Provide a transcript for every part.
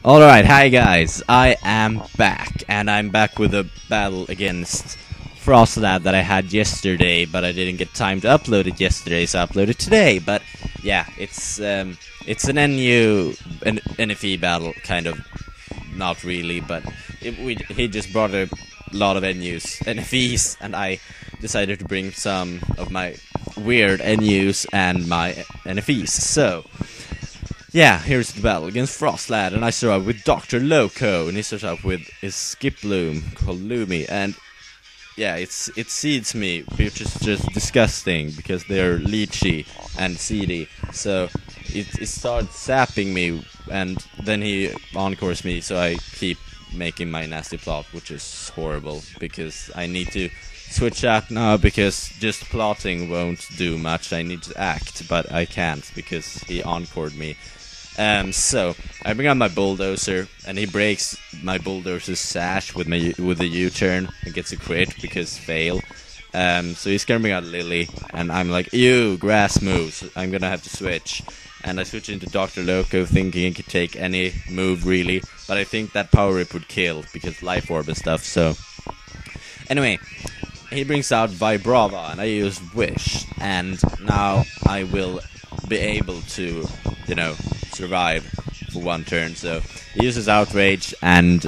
Alright, hi guys, I am back, and I'm back with a battle against Frostlad that I had yesterday, but I didn't get time to upload it yesterday, so I uploaded today. But yeah, it's an NFE battle, kind of, not really, but he just brought a lot of NFEs, and I decided to bring some of my weird NUs and my NFEs, so... yeah, here's the battle against Frostlad, and I start out with Dr. Loco, and he starts out with his Skiploom called Lumi, and yeah, it seeds me, which is just disgusting, because they're leechy and seedy, so it starts sapping me, and then he encores me, so I keep making my nasty plot, which is horrible, because I need to switch out now, because just plotting won't do much. I need to act, but I can't, because he encored me. So I bring out my bulldozer, and he breaks my bulldozer's sash with a U-turn and gets a crit because fail. So he's gonna bring out Lily, and I'm like, ew, grass moves. I'm gonna have to switch, and I switch into Dr. Loco, thinking he could take any move really, but I think that Power Rip would kill because Life Orb and stuff. So anyway, he brings out Vibrava, and I use Wish, and now I will be able to, survive for one turn. So he uses Outrage, and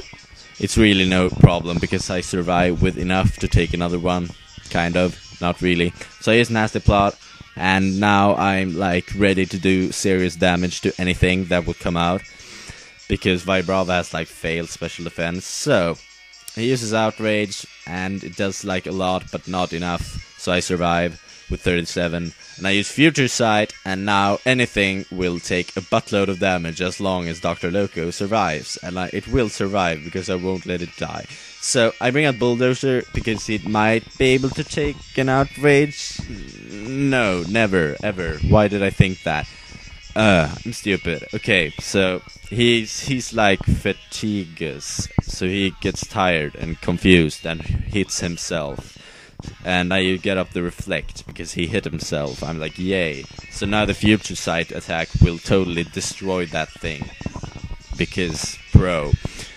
it's really no problem because I survive with enough to take another one, kind of, not really. So I use Nasty Plot, and now I'm like ready to do serious damage to anything that will come out, because Vibrava has like failed special defense. So he uses Outrage, and it does like a lot, but not enough, so I survive with 37. And I use Future Sight, and now anything will take a buttload of damage as long as Dr. Loco survives. And it will survive, because I won't let it die. So I bring out Bulldozer, because it might be able to take an Outrage. No, never, ever. Why did I think that? I'm stupid. Okay, so he's like fatiguous, so he gets tired and confused and hits himself. And I get up the Reflect because he hit himself. I'm like, yay. So now the Future Sight attack will totally destroy that thing, because pro.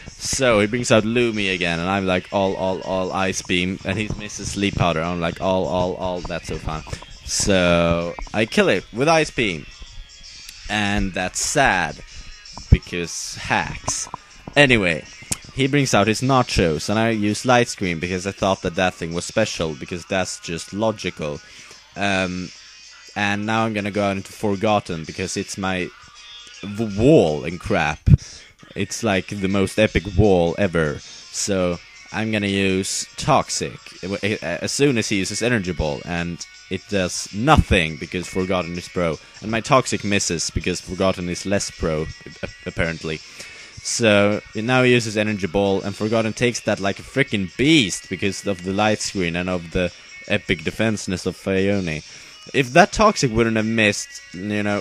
So he brings out Lumi again, and I'm like, all Ice Beam, and he misses Sleep Powder. I'm like, all, that's so fun. So I kill it with Ice Beam, and that's sad, because hacks. Anyway, he brings out his Nachos, and I use Light Screen because I thought that thing was special, because that's just logical. And now I'm gonna go out into Forgotten, because it's my wall and crap. It's like the most epic wall ever. So I'm gonna use Toxic as soon as he uses Energy Ball, and it does nothing because Forgotten is pro. And my Toxic misses because Forgotten is less pro, apparently. So now he uses Energy Ball, and Forgotten takes that like a freaking beast because of the Light Screen and of the epic defenseness of Fione. If that Toxic wouldn't have missed,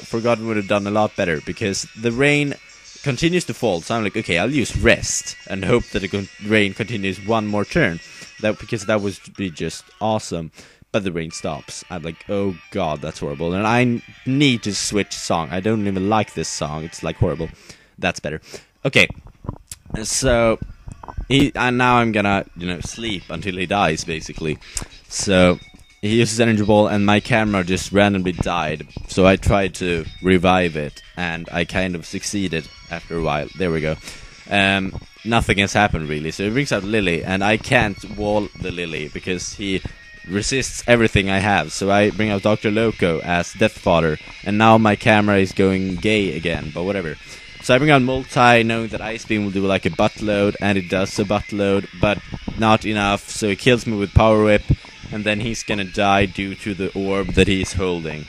Forgotten would have done a lot better, because the rain continues to fall. So I'm like, okay, I'll use Rest and hope that the rain continues one more turn, because that would be just awesome. But the rain stops. I'm like, oh god, that's horrible, and I need to switch song. I don't even like this song. It's like horrible. That's better. Okay, so and now I'm gonna, sleep until he dies, basically. So he uses Energy Ball, and my camera just randomly died. So I tried to revive it, and I kind of succeeded after a while. There we go. Nothing has happened really. So he brings out Lily, and I can't wall the Lily because he resists everything I have. So I bring out Dr. Loco as Death Fodder, and now my camera is going gay again, but whatever. So I bring out Multi, knowing that Ice Beam will do like a buttload, and it does a buttload, but not enough, so he kills me with Power Whip, and then he's gonna die due to the orb that he's holding.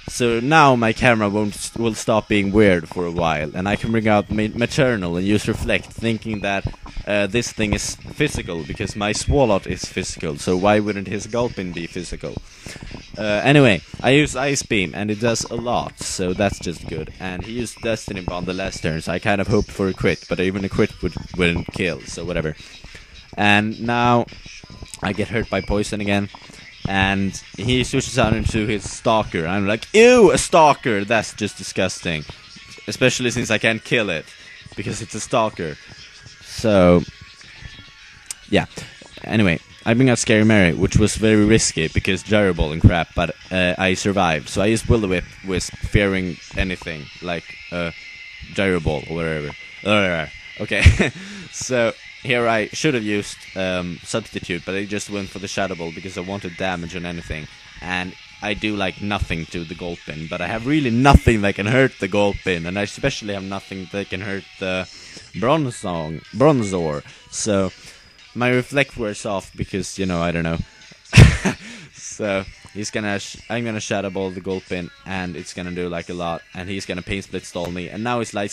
So now my camera will stop being weird for a while, and I can bring out Maternal and use Reflect, thinking that this thing is physical, because my Swalot is physical, so why wouldn't his Gulpin be physical? Anyway, I use Ice Beam, and it does a lot, so that's just good. And he used Destiny Bond the last turn, so I kind of hoped for a crit, but even a crit wouldn't kill, so whatever. And now I get hurt by poison again, and he switches out into his Stalker. I'm like, ew, a Stalker! That's just disgusting. Especially since I can't kill it. because it's a stalker. So yeah. Anyway, I bring out Scary Mary, which was very risky because gyro ball and crap, but I survived. So I used Will-O-Wisp, fearing anything like gyro ball or whatever. Okay, so here I should have used substitute, but I just went for the shadow ball because I wanted damage on anything, and I do like nothing to the gold pin, but I have really nothing that can hurt the gold pin, and I especially have nothing that can hurt the Bronzor. So my reflect wears off because, you know, I don't know. So I'm gonna shadow ball the gold pin, and it's gonna do like a lot, and he's gonna pain split stall me, and now his light